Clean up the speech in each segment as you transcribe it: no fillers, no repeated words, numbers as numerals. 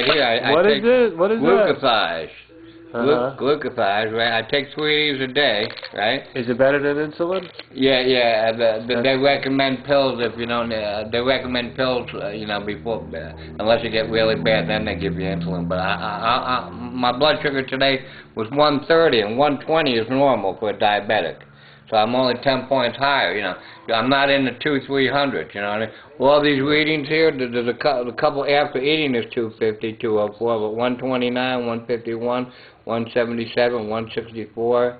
here. I What take is it? What is glucophage. that? Glucophage, right? I take 3 of these a day, right? Is it better than insulin? Yeah. They recommend pills if you don't. They recommend pills, before, unless you get really bad, then they give you insulin. But my blood sugar today was 130, and 120 is normal for a diabetic. So I'm only 10 points higher, I'm not in the 200-300, you know what I mean? All these readings here, there's a couple after eating is 250, 204, but 129, 151, 177, 164.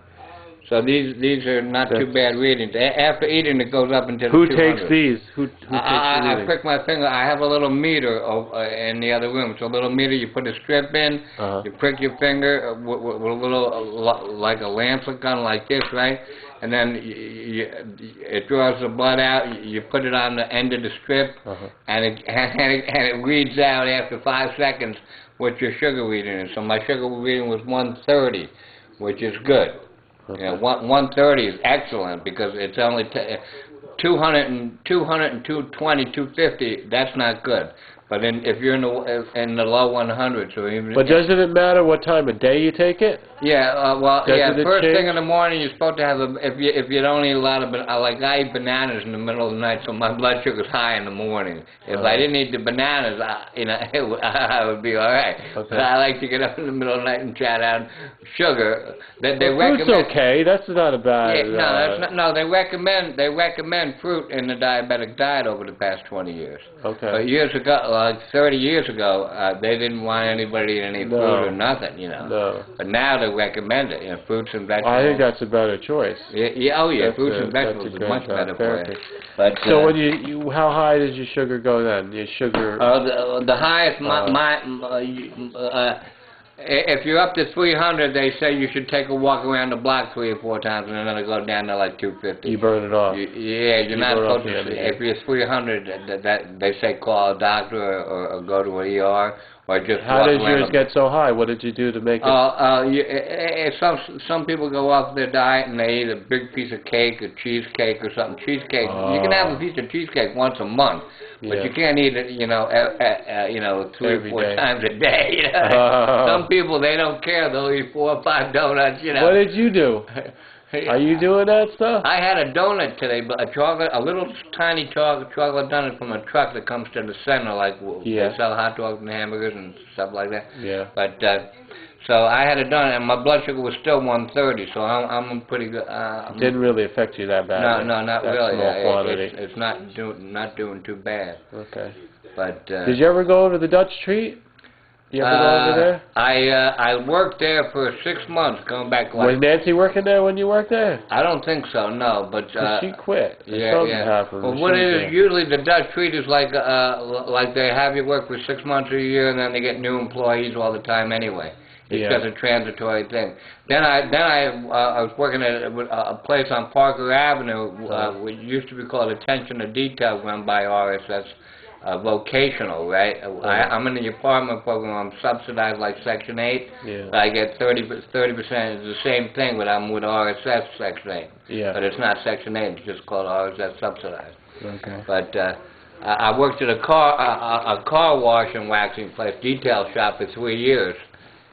So these are not too bad readings. After eating, it goes up into the 200. Who takes these? Who takes the I readings? prick my finger. I have a little meter in the other room. It's a little meter. You put a strip in. You prick your finger with a little, like a lancet gun like this, right? And then it draws the blood out. You put it on the end of the strip, and it reads out after 5 seconds what your sugar reading is. So my sugar reading was 130, which is good. 130 is excellent because it's only 200 and 220, 250. That's not good. But if you're in the low 100s or even. But doesn't it matter what time of day you take it? Yeah. First change? thing in the morning, you're supposed to have if you don't eat a lot of I eat bananas in the middle of the night, so my blood sugar's high in the morning. If I didn't eat the bananas, I would be all right. Okay. But I like to get up in the middle of the night and try down sugar. Fruit's okay. That's not a bad. They recommend fruit in the diabetic diet over the past 20 years. Okay. But years ago, like 30 years ago, they didn't want anybody to eat any fruit or nothing, No. But now they recommend it, fruits and vegetables. I think that's a better choice. Fruits and vegetables is much better for you. But so when you how high does your sugar go then? Your sugar. The highest if you're up to 300, they say you should take a walk around the block 3 or 4 times, and then it'll go down to like 250. You burn it off. You're not supposed to. If you're 300, that they say call a doctor or go to an ER or just. How did yours get so high? What did you do to make it? Some people go off their diet and they eat a big piece of cake, a cheesecake or something. Cheesecake. You can have a piece of cheesecake once a month. But you can't eat it, 3 or 4 times a day. Some people, they don't care. They'll eat 4 or 5 donuts. What did you do? Are you doing that stuff? I had a donut today, but a little tiny chocolate donut from a truck that comes to the center, like they sell hot dogs and hamburgers and stuff like that. Yeah. But so I had a donut, and my blood sugar was still 130, so I'm pretty good. It didn't really affect you that bad. No, not really. Small quantity. It's not doing too bad. Okay. But did you ever go to the Dutch Treat? You ever go over there? I worked there for 6 months, going back. Was Nancy working there when you worked there? I don't think so, no. But she quit. Well, what it is, usually the Dutch Treat is like they have you work for 6 months or a year, and then they get new employees all the time anyway. It's just a transitory thing. Then I was working at a place on Parker Avenue, which used to be called Attention to Detail, run by RSS. Vocational, right? I'm in the apartment program. I'm subsidized like Section 8. But I get 30%. It's the same thing, but I'm with RSS Section 8. But it's not Section 8. It's just called RSS subsidized. Okay. But I worked at a car wash and waxing place, detail shop, for 3 years.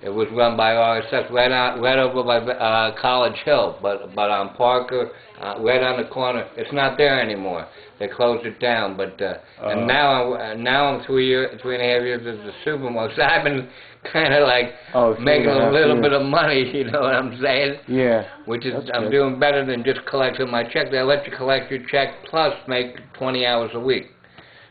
It was run by RSS right over by College Hill, but on Parker, right on the corner. It's not there anymore. They closed it down. But and now I'm 3.5 years as a supermarket. So I've been kind of like making a little bit of money. You know what I'm saying? Yeah. Which is I'm doing better than just collecting my check. They let you collect your check plus make 20 hours a week.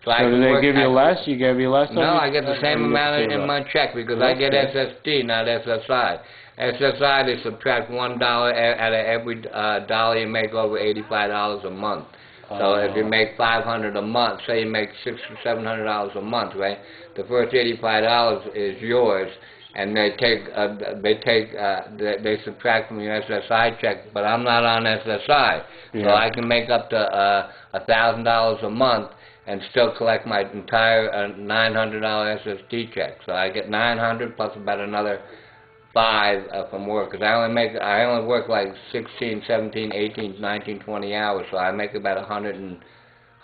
So did they give you less? You gave you less? No, I get the same amount in my check because I get SSD, not SSI. SSI, they subtract $1 out of every dollar you make over $85 a month. So if you make $500 a month, say you make $600 or $700 a month, right? The first $85 is yours, and they subtract from your SSI check. But I'm not on SSI, so I can make up to $1,000 a month and still collect my entire $900 SSD check. So I get $900 plus about another $5 from work, because I only work like 16, 17, 18, 19, 20 hours, so I make about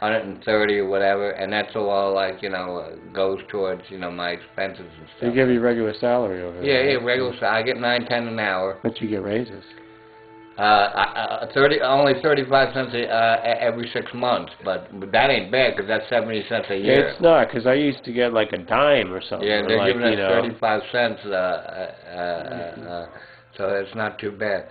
$130 or whatever, and that's all like, goes towards, my expenses and stuff. They give you regular salary over there. Yeah, regular salary. I get $9.10 an hour. But you get raises. Only 35 cents every 6 months, but that ain't bad because that's 70 cents a year. It's not, because I used to get like a dime or something. Yeah, they're giving us 35 cents, so it's not too bad.